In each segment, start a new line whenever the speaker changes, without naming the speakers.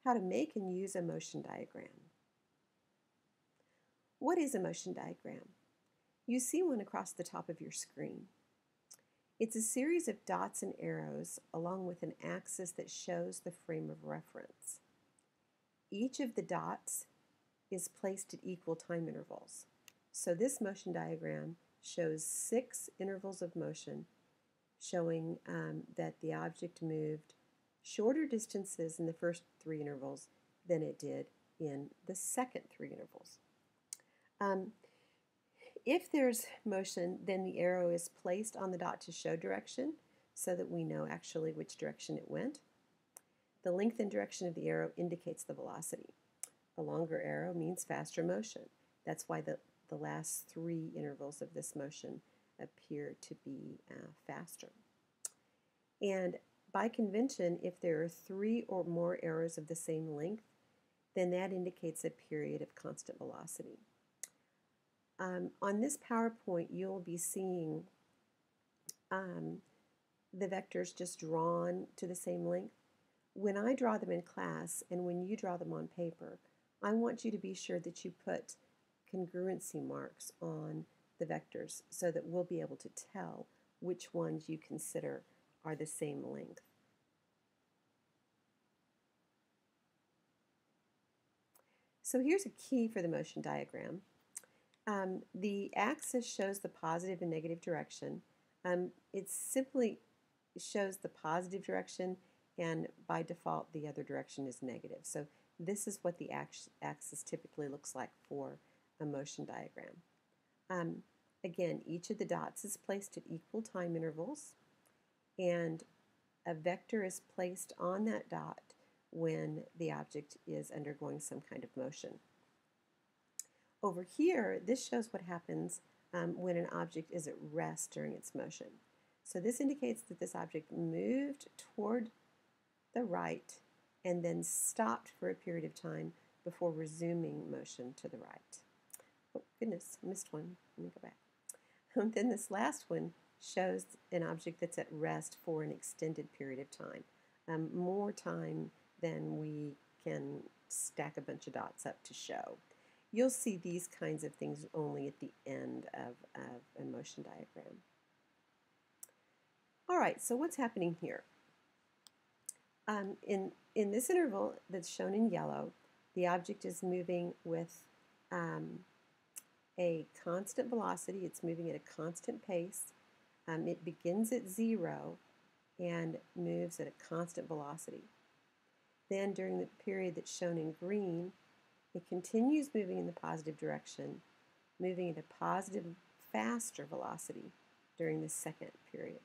how to make and use a motion diagram. What is a motion diagram? You see one across the top of your screen. It's a series of dots and arrows along with an axis that shows the frame of reference. Each of the dots is placed at equal time intervals. So this motion diagram shows 6 intervals of motion showing that the object moved shorter distances in the first 3 intervals than it did in the second 3 intervals. If there's motion, then the arrow is placed on the dot to show direction so that we know actually which direction it went. The length and direction of the arrow indicates the velocity. A longer arrow means faster motion. That's why the last 3 intervals of this motion appear to be faster. And by convention, if there are 3 or more arrows of the same length, then that indicates a period of constant velocity. On this PowerPoint, you'll be seeing the vectors just drawn to the same length. When I draw them in class and when you draw them on paper, I want you to be sure that you put congruency marks on the vectors so that we'll be able to tell which ones you consider are the same length. So here's a key for the motion diagram. The axis shows the positive and negative direction. It simply shows the positive direction, and by default the other direction is negative. So this is what the axis typically looks like for a motion diagram. Again, each of the dots is placed at equal time intervals, and a vector is placed on that dot when the object is undergoing some kind of motion. Over here, this shows what happens when an object is at rest during its motion. So this indicates that this object moved toward the right and then stopped for a period of time before resuming motion to the right. Oh goodness, I missed one. Let me go back. And then this last one shows an object that's at rest for an extended period of time, more time than we can stack a bunch of dots up to show. You'll see these kinds of things only at the end of a motion diagram. All right, so what's happening here? In this interval that's shown in yellow, the object is moving with a constant velocity. It's moving at a constant pace. It begins at 0 and moves at a constant velocity. Then during the period that's shown in green, it continues moving in the positive direction, moving at a positive, faster velocity during the second period.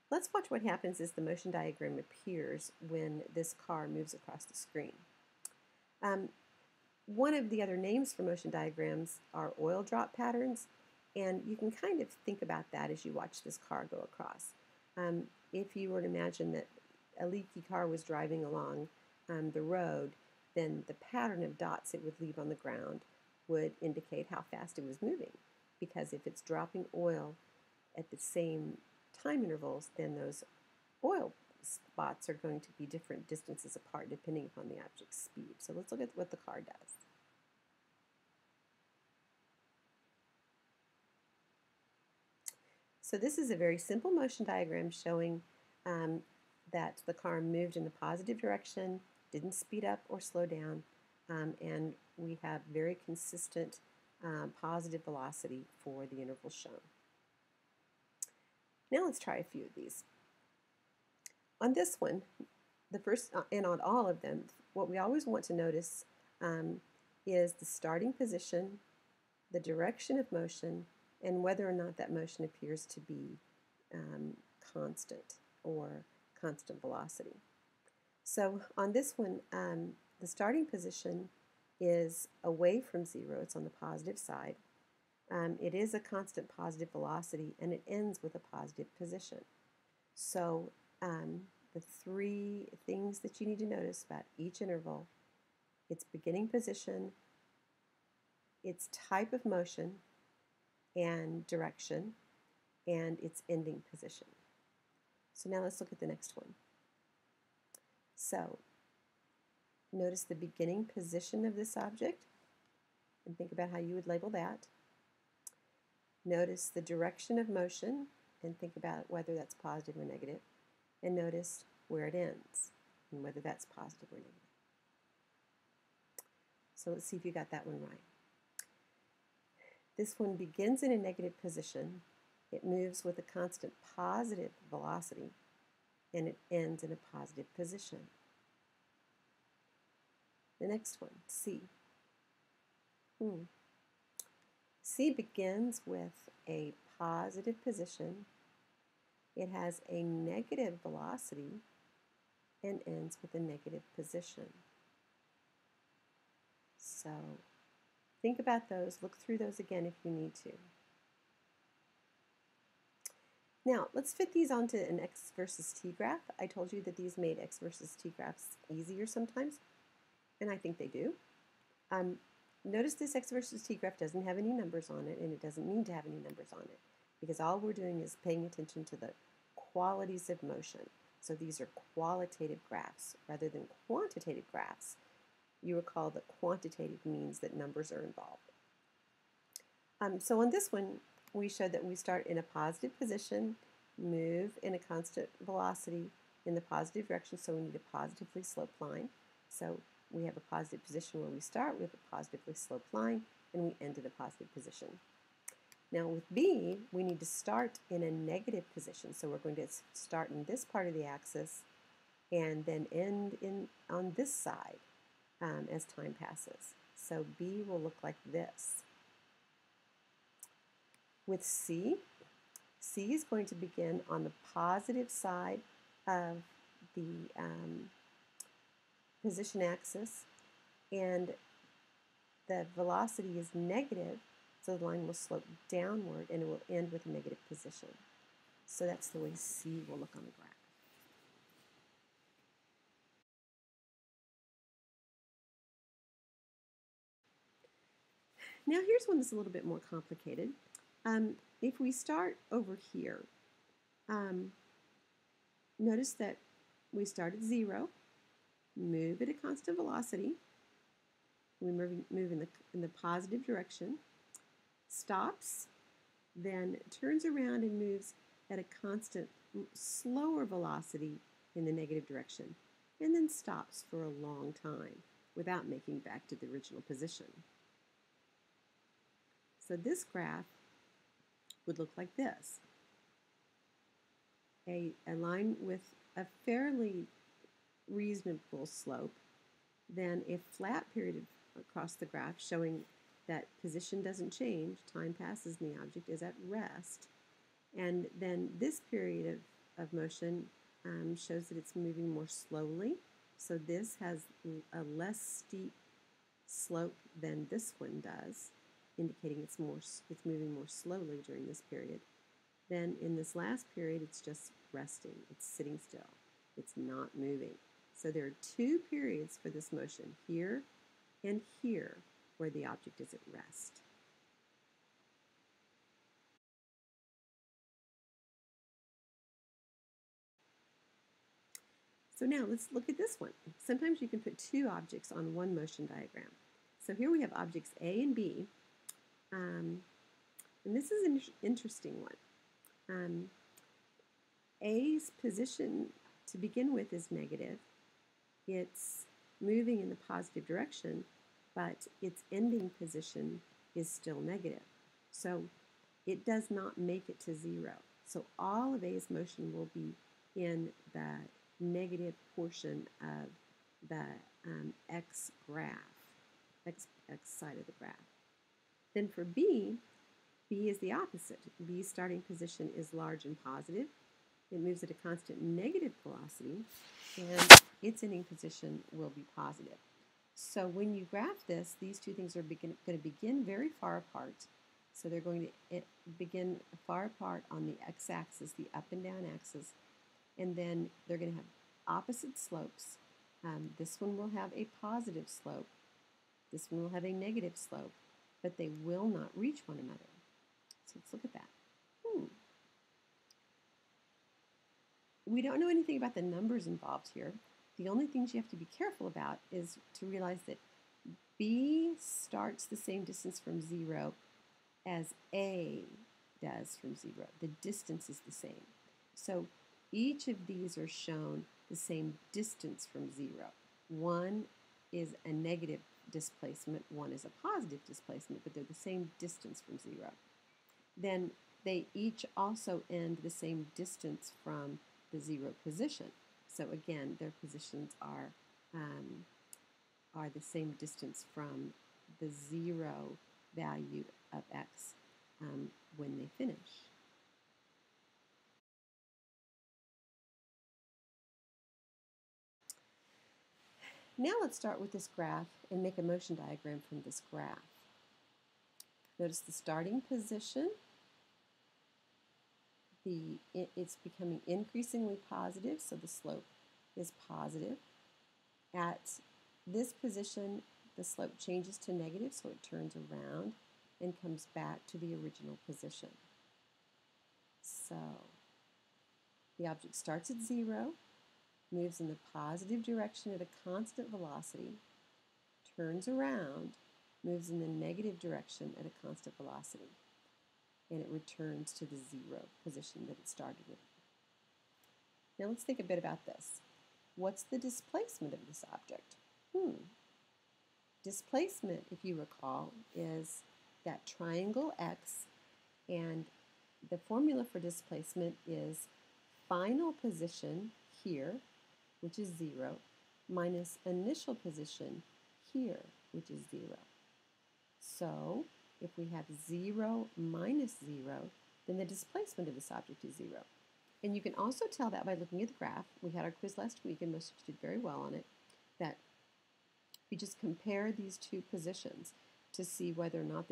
Let's watch what happens as the motion diagram appears when this car moves across the screen. One of the other names for motion diagrams are oil drop patterns, and you can kind of think about that as you watch this car go across. If you were to imagine that a leaky car was driving along the road, then the pattern of dots it would leave on the ground would indicate how fast it was moving. Because if it's dropping oil at the same time intervals, then those oil spots are going to be different distances apart depending upon the object's speed. So let's look at what the car does. So this is a very simple motion diagram showing that the car moved in the positive direction, didn't speed up or slow down, and we have very consistent positive velocity for the interval shown. Now let's try a few of these. On this one, the first, and on all of them, what we always want to notice is the starting position, the direction of motion, and whether or not that motion appears to be constant or constant velocity. So on this one, the starting position is away from 0. It's on the positive side. It is a constant positive velocity, and it ends with a positive position. So the 3 things that you need to notice about each interval: its beginning position, its type of motion and direction, and its ending position. So now let's look at the next one. So notice the beginning position of this object and think about how you would label that. Notice the direction of motion and think about whether that's positive or negative. And notice where it ends and whether that's positive or negative. So let's see if you got that one right. This one begins in a negative position. It moves with a constant positive velocity, and it ends in a positive position. The next one, C. C begins with a positive position. It has a negative velocity and ends with a negative position. So think about those. Look through those again if you need to. Now, let's fit these onto an x versus t graph. I told you that these made x versus t graphs easier sometimes, and I think they do. Notice this x versus t graph doesn't have any numbers on it, and it doesn't need to have any numbers on it, because all we're doing is paying attention to the qualities of motion. So these are qualitative graphs rather than quantitative graphs. You recall that quantitative means that numbers are involved. So on this one, we showed that we start in a positive position, move in a constant velocity in the positive direction, so we need a positively sloped line. So we have a positive position where we start, we have a positively sloped line, and we end in a positive position. Now with B, we need to start in a negative position, so we're going to start in this part of the axis and then end on this side as time passes. So B will look like this. With C, C is going to begin on the positive side of the position axis, and the velocity is negative, so the line will slope downward and it will end with a negative position. So that's the way C will look on the graph. Now here's one that's a little bit more complicated. If we start over here, notice that we start at 0, move at a constant velocity, we move in the positive direction, stops, then turns around and moves at a constant slower velocity in the negative direction, and then stops for a long time without making back to the original position. So this graph would look like this. A line with a fairly reasonable slope, then a flat period across the graph showing that position doesn't change, time passes and the object is at rest, and then this period of motion shows that it's moving more slowly, so this has a less steep slope than this one does, indicating it's moving more slowly during this period. Then in this last period, it's just resting. It's sitting still. It's not moving. So there are two periods for this motion, here and here, where the object is at rest. So now let's look at this one. Sometimes you can put two objects on one motion diagram. So here we have objects A and B, and this is an interesting one. A's position to begin with is negative. It's moving in the positive direction, but its ending position is still negative. So it does not make it to 0. So all of A's motion will be in the negative portion of the x graph, x side of the graph. Then for B, B is the opposite. B's starting position is large and positive. It moves at a constant negative velocity, and its ending position will be positive. So when you graph this, these two things are going to begin very far apart. So they're going to begin far apart on the x-axis, the up and down axis, and then they're going to have opposite slopes. This one will have a positive slope. This one will have a negative slope, but they will not reach one another. So let's look at that. We don't know anything about the numbers involved here, The only things you have to be careful about is to realize that B starts the same distance from 0 as A does from 0. The distance is the same. So each of these are shown the same distance from 0. One is a negative displacement, one is a positive displacement, but they're the same distance from 0. Then they each also end the same distance from the 0 position. So again, their positions are the same distance from the 0 value of x when they finish. Now let's start with this graph and make a motion diagram from this graph. Notice the starting position. It's becoming increasingly positive, so the slope is positive. At this position, the slope changes to negative, so it turns around and comes back to the original position. So the object starts at 0, moves in the positive direction at a constant velocity, turns around, moves in the negative direction at a constant velocity, and it returns to the 0 position that it started with. Now let's think a bit about this. What's the displacement of this object? Displacement, if you recall, is that triangle x, and the formula for displacement is final position here, which is 0, minus initial position here, which is 0. So if we have 0 minus 0, then the displacement of this object is 0. And you can also tell that by looking at the graph. We had our quiz last week, and most of you did very well on it, that we just compare these two positions to see whether or not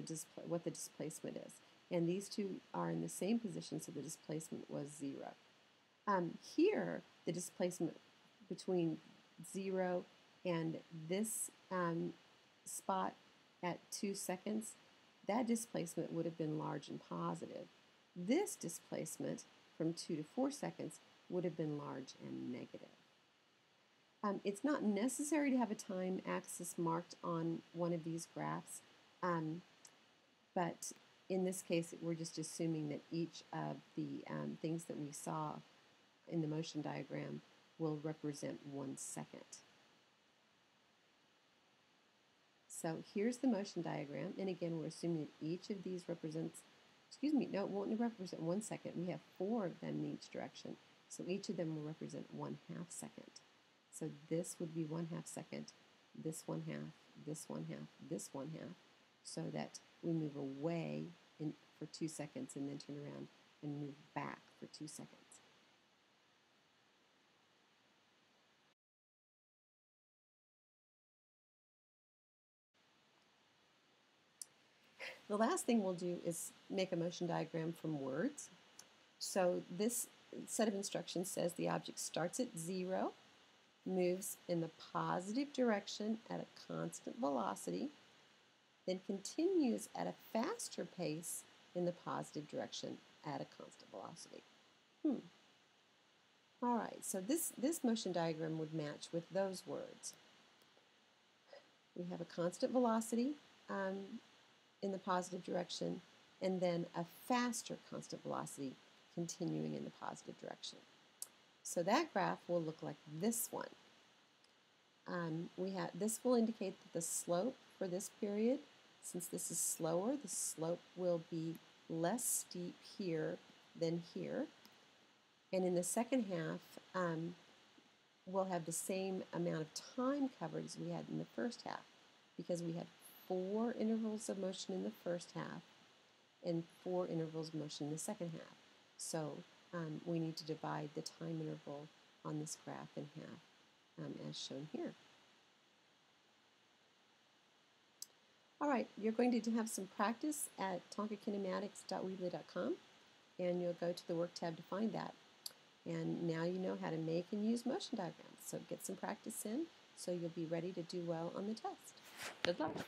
what the displacement is. And these two are in the same position, so the displacement was 0. Here, the displacement between 0 and this spot at 2 seconds, that displacement would have been large and positive. This displacement from 2 to 4 seconds would have been large and negative. It's not necessary to have a time axis marked on one of these graphs, but in this case, we're just assuming that each of the things that we saw in the motion diagram will represent 1 second. So here's the motion diagram, and again, we're assuming that each of these represents, it won't represent 1 second. We have 4 of them in each direction, so each of them will represent 1/2 second. So this would be 1/2 second, this 1/2, this 1/2, this 1/2, so that we move away for 2 seconds and then turn around and move back for 2 seconds. The last thing we'll do is make a motion diagram from words. So this set of instructions says the object starts at 0, moves in the positive direction at a constant velocity, then continues at a faster pace in the positive direction at a constant velocity. All right, so this motion diagram would match with those words. We have a constant velocity in the positive direction, and then a faster constant velocity continuing in the positive direction. So that graph will look like this one. This will indicate that the slope for this period, since this is slower, the slope will be less steep here than here. And in the second half, we'll have the same amount of time covered as we had in the first half, because we had 4 intervals of motion in the first half and 4 intervals of motion in the second half. So we need to divide the time interval on this graph in half, as shown here. All right, you're going to have some practice at tonkakinematics.weebly.com, and you'll go to the Work tab to find that. And now you know how to make and use motion diagrams. So get some practice in so you'll be ready to do well on the test. Good luck.